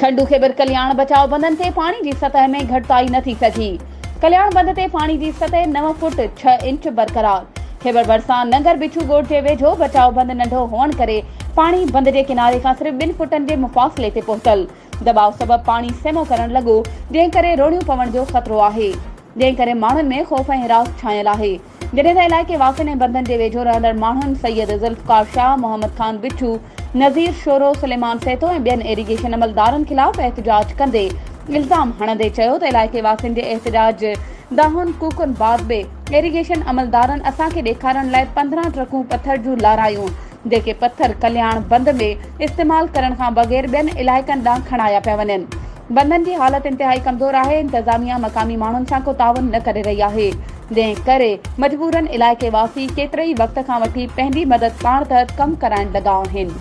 खंडू खेबर कल्याण बचाव बंधन ते पानी की सतह में घटताई न थी सकी। कल्याण बंध ते पानी की सतह 9 फुट 6 इंच बरकरार। खेबर भरसा नगर बिछू गोड़ जे वेझो बचाव बंध नंढो हुअण करे पानी बंध के किनारे का सिर्फ 2 फुटन के मुफासिले ते पहुतल। दबाव सबब पानी सेमो करण लगो, जंहिं करे रोड़ियों पवण जो खतरो आहे, जंहिं करे माण्हुनि में खौफ ऐं हिरास छायल आहे। जॾहिं त इलाइक़े वासियुनि ऐं बंधन जे वेझो रहंदड़ माण्हुनि सैयद ज़ुल्फ़कार शाह, मोहम्मद खान बिच्छू, नज़ीर शोरो, सुलेमान सेतो ऐं ॿियनि इरीगेशन अमलदारनि खिलाफ़ एहतिजाज कंदे इल्ज़ाम हणंदे चयो त इलाइक़े वासियुनि जे एहतिजाज दाहुन कूकन बाद में इरीगेशन अमलदारनि असांखे ॾेखारण लाइ 15 ट्रकूं पत्थर जूं लारायूं, जेके पत्थर कल्याण बंद में इस्तेमाल करण खां बग़ैर ॿियनि इलाइक़नि ॾांहुं खणाया पिया वञनि। बंधन की हालत इंतहाई कमज़ोर आहे। इंतजामिया मकामी माण्हुनि सां को ताउन न करे रही आहे, जंहिं करे मजबूरन इलाइक़े वासी केतिरे ई वक़्त खां वठी पंहिंजी मदद पाण तहत कमु कराइण लॻा आहिनि।